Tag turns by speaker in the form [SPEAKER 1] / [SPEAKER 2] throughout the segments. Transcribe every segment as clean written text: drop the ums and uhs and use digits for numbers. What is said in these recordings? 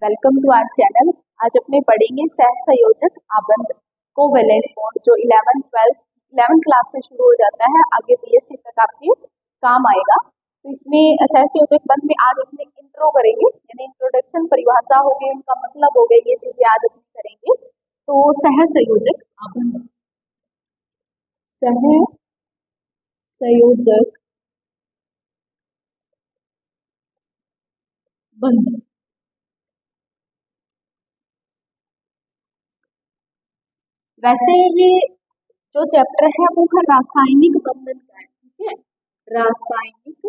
[SPEAKER 1] Welcome to our channel. आज अपने पढ़ेंगे सहसंयोजक आबंध कोवेलेंट बॉन्ड जो 11th क्लास से शुरू हो जाता है, आगे बीएससी तक आपके काम आएगा। तो इसमें सहसंयोजक बंध में आज अपने इंट्रो करेंगे, यानी इंट्रोडक्शन, परिभाषा हो गई, उनका मतलब हो गई, ये चीजें आज अपने करेंगे। तो सहसंयोजक आबंध, सहसंयोजक बंध वैसे ये जो चैप्टर है वो है रासायनिक बंधन का है, ठीक है। रासायनिक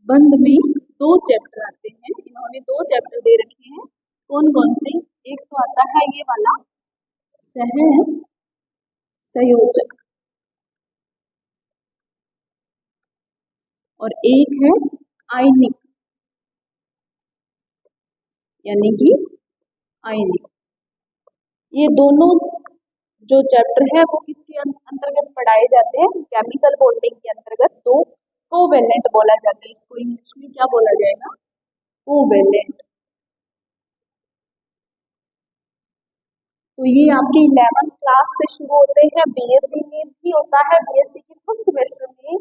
[SPEAKER 1] बंध में दो चैप्टर आते हैं, इन्होंने दो चैप्टर दे रखे हैं। कौन कौन से? एक तो आता है ये वाला सहसंयोजक और एक है आयनिक, यानी कि आयनिक। ये दोनों जो चैप्टर है वो किसके अंतर्गत पढ़ाए जाते हैं? केमिकल बॉन्डिंग के अंतर्गत। तो कोवेलेंट बोला जाता है इसको, इंग्लिश में क्या बोला जाएगा? कोवेलेंट। तो ये आपके 11th क्लास से शुरू होते हैं, बीएससी में भी होता है। बीएससी के फर्स्ट सेमेस्टर में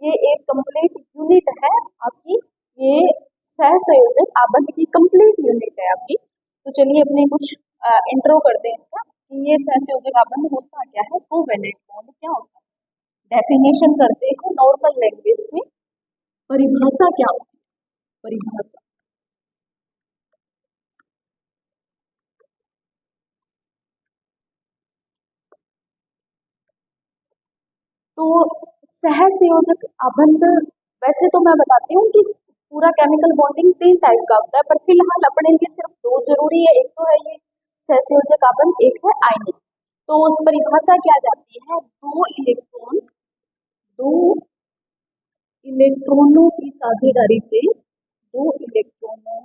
[SPEAKER 1] ये एक कंप्लीट यूनिट है आपकी, ये सहसंयोजक आबंध की कंप्लीट यूनिट है आपकी। तो चलिए अपने कुछ इंट्रो करते हैं इसका कि ये सहसंयोजक आबंध होता क्या है, कोवेलेंट बॉन्ड क्या होता है, डेफिनेशन करते हैं नॉर्मल लैंग्वेज में, परिभाषा क्या होती है, परिभाषा। तो सहसंयोजक आबंध, वैसे तो मैं बताती हूँ कि पूरा केमिकल बॉन्डिंग 3 टाइप का होता है, पर फिलहाल अपने लिए सिर्फ 2 जरूरी है। एक तो है ये सहसंयोजक आबंध, एक है आयनिक। तो उस परिभाषा क्या जाती है? दो इलेक्ट्रॉनों की साझेदारी से, दो इलेक्ट्रॉनों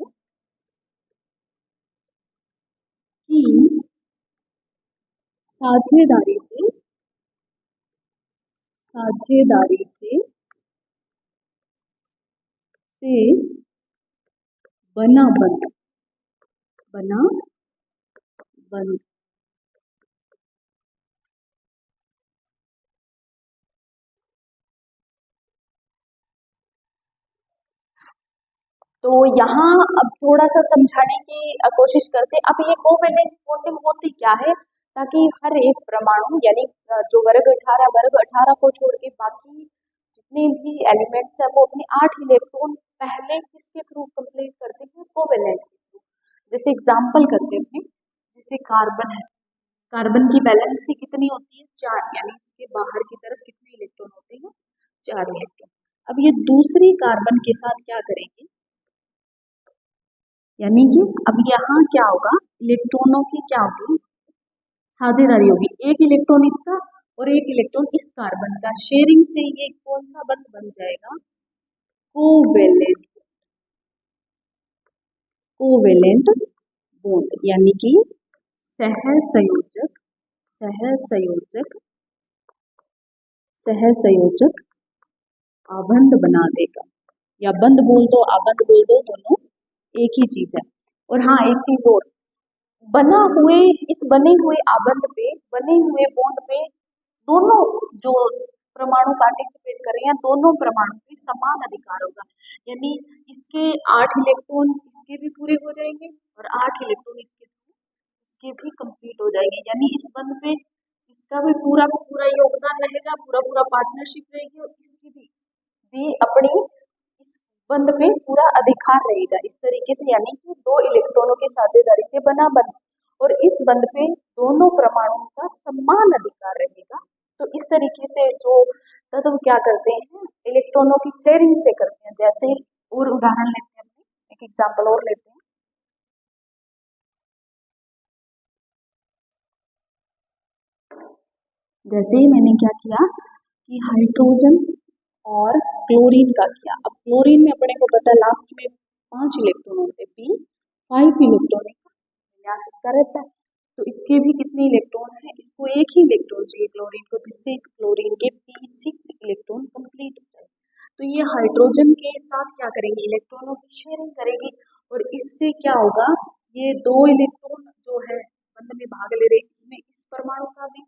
[SPEAKER 1] की साझेदारी से, साझेदारी से बना बंध, बना बंध। तो यहाँ अब थोड़ा सा समझाने की कोशिश करते हैं। अब ये कोवेलेंट बॉन्डिंग होती क्या है, ताकि हर एक परमाणु, यानी जो वर्ग 18 को छोड़ के बाकी जितने भी एलिमेंट्स हैं वो अपने 8 इलेक्ट्रॉन पहले किसके थ्रू कंप्लीट करते हैं? कोवेलेंट के थ्रू। जैसे एग्जांपल करते हैं, जैसे कार्बन है, कार्बन की वैलेंसी कितनी होती है? 4, यानी इसके बाहर की तरफ कितने इलेक्ट्रॉन होते हैं? 4 इलेक्ट्रॉन। अब ये दूसरी कार्बन के साथ क्या करेंगे, यानी कि अब यहाँ क्या होगा, इलेक्ट्रॉनों की क्या होगी? साझेदारी होगी। एक इलेक्ट्रॉन इसका और एक इलेक्ट्रॉन इस कार्बन का, शेयरिंग से ये कौन सा बंध बन जाएगा? कोवेलेंट, कोवेलेंट बॉन्ड, यानी कि सहसंयोजक, सहसंयोजक, सहसंयोजक आबंध बना देगा। या बंध बोल दो, आबंध बोल दो, दोनों एक ही चीज है। और हाँ, एक चीज और, इस बने हुए आबंध पे, बने हुए बॉन्ड पे दोनों जो परमाणु पार्टिसिपेट कर रहे हैं, दोनों परमाणु पे समान अधिकार होगा। यानी इसके 8 इलेक्ट्रॉन इसके भी पूरे हो जाएंगे और 8 इलेक्ट्रॉन इसके भी कंप्लीट हो जाएंगे। यानी इस बंध पे इसका भी पूरा योगदान रहेगा, पूरा पार्टनरशिप रहेगी, और इसकी भी अपनी इस बंध पे पूरा अधिकार रहेगा, इस तरीके से। यानी कि 2 इलेक्ट्रॉनों की साझेदारी से बना बंध, और इस बंध पे दोनों परमाणुओं का समान अधिकार रहेगा। तो इस तरीके से जो तत्व क्या करते हैं, इलेक्ट्रॉनों की शेयरिंग से करते हैं। जैसे और उदाहरण लेते हैं, एक एग्जाम्पल और लेते हैं। जैसे ही मैंने क्या किया कि हाइड्रोजन और क्लोरीन का किया। अब क्लोरीन में अपने को पता है लास्ट में 5 इलेक्ट्रॉन होते हैं, P5 इलेक्ट्रॉन का विन्यास इसका रहता है। तो इसके भी कितने इलेक्ट्रॉन हैं? इसको एक ही इलेक्ट्रॉन चाहिए क्लोरीन को, जिससे इस क्लोरीन के P6 ये हाइड्रोजन के साथ क्या करेंगे, इलेक्ट्रॉनों की शेयरिंग करेगी, और इससे क्या होगा, ये दो इलेक्ट्रॉन जो है बंध में भाग ले रहे, इसमें इस परमाणु का भी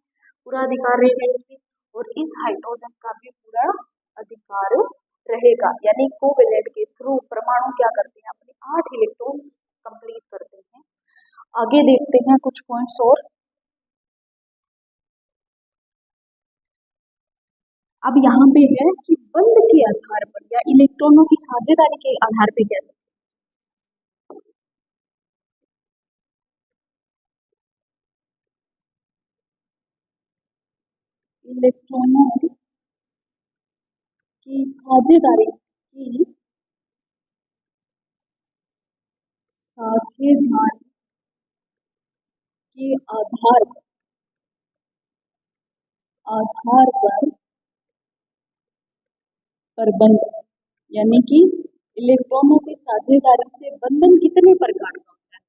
[SPEAKER 1] पूरा अधिकार रहेगा इसमें, और इस हाइड्रोजन का भी पूरा अधिकार रहेगा। यानी कोवेलेंट के थ्रू परमाणु क्या करते हैं, अपने 8 इलेक्ट्रॉन्स कंप्लीट करते हैं। आगे देखते हैं कुछ पॉइंट्स और। अब यहाँ पे है कि बंध के आधार पर या इलेक्ट्रॉनों की साझेदारी के आधार पर कैसे, इलेक्ट्रॉनों की साझेदारी के आधार पर बंध, यानी कि इलेक्ट्रॉनों की साझेदारी से बंधन कितने प्रकार का होता है,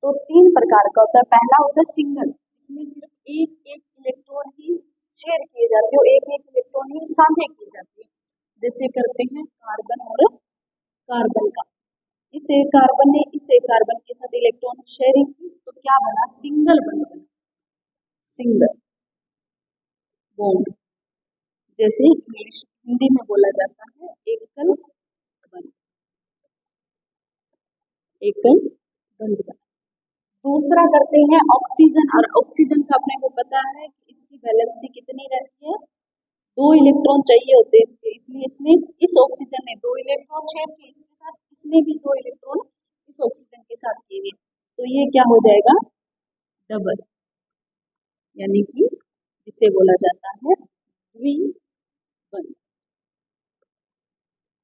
[SPEAKER 1] तो 3 प्रकार का होता है। पहला होता है सिंगल, इसमें सिर्फ एक एक इलेक्ट्रॉन ही शेयर किए जाते हैं, एक एक इलेक्ट्रॉन ही साझे किए जाते हैं, जैसे करते हैं कार्बन और कार्बन का। इस एक कार्बन ने इस एक कार्बन के साथ इलेक्ट्रॉन शेयरिंग की, तो क्या बना, सिंगल बंध बना, सिंगल बॉन्ड, जैसे इंग्लिश हिंदी में बोला जाता है एकल बंध, एकल बंध बना। दूसरा करते हैं ऑक्सीजन, और ऑक्सीजन का अपने को पता है कि इसकी वैलेंसी कितनी रहती है, 2 इलेक्ट्रॉन चाहिए होते हैं इसके, इसलिए इसने इस ऑक्सीजन ने 2 इलेक्ट्रॉन शेयर किए इसके साथ, इसने भी 2 इलेक्ट्रॉन इस ऑक्सीजन के साथ किए, तो ये क्या हो जाएगा, डबल, यानी कि जिसे बोला जाता है द्विबंध।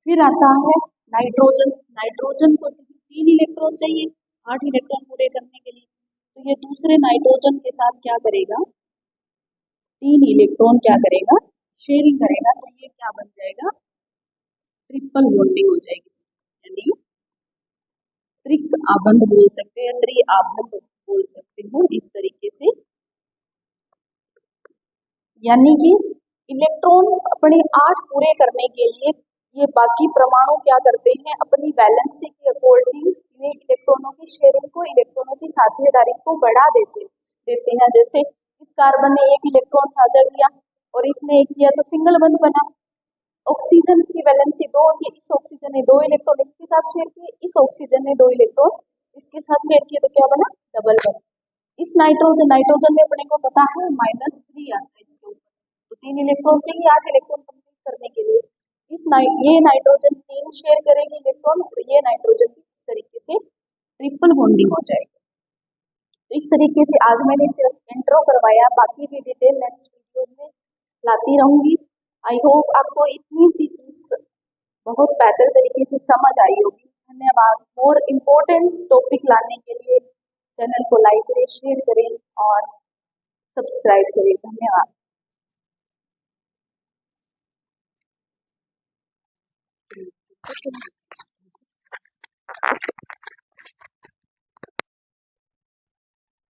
[SPEAKER 1] फिर आता है नाइट्रोजन, नाइट्रोजन को 3 इलेक्ट्रॉन चाहिए 8 इलेक्ट्रॉन पूरे करने के लिए, तो ये दूसरे नाइट्रोजन के साथ क्या करेगा, 3 इलेक्ट्रॉन क्या करेगा, शेयरिंग करेगा, तो ये क्या बन जाएगा, ट्रिपल बॉन्डिंग हो जाएगी, यानी त्रिक आबंध बोल सकते हैं, त्रि आबंध बोल सकते हो इस तरीके से। यानी कि इलेक्ट्रॉन अपने 8 पूरे करने के लिए ये बाकी परमाणु क्या करते हैं, अपनी वैलेंसी के अकॉर्डिंग ये इलेक्ट्रॉनों की शेयरिंग को, इलेक्ट्रॉनों की साझेदारी को बढ़ा देते हैं। जैसे इस कार्बन ने 1 इलेक्ट्रॉन साझा किया और इसने 1 किया, तो सिंगल बंध बना। ऑक्सीजन की वैलेंसी 2 होती है, इस ऑक्सीजन ने 2 इलेक्ट्रॉन इसके साथ शेयर किए, इस ऑक्सीजन ने 2 इलेक्ट्रॉन इसके साथ शेयर किए, तो क्या बना, डबल बना। इस नाइट्रोजन में अपने को पता है -3 आता है इसके ऊपर, तो 3 इलेक्ट्रॉन चाहिए 8 इलेक्ट्रॉन कंप्लीट करने के लिए। ये नाइट्रोजन 3 शेयर करेगी इलेक्ट्रॉन, और ये नाइट्रोजन भी इस तरीके से ट्रिपल बॉन्डिंग हो जाएगी। तो इस तरीके से आज मैंने सिर्फ इंट्रो करवाया, बाकी भी डिटेल नेक्स्ट वीडियोज में लाती रहूंगी। आई होप आपको इतनी सी चीज बहुत बेहतर तरीके से समझ आई होगी। धन्यवाद। और इम्पोर्टेंट टॉपिक लाने के लिए चैनल को लाइक करें, शेयर करें और सब्सक्राइब करें। धन्यवाद।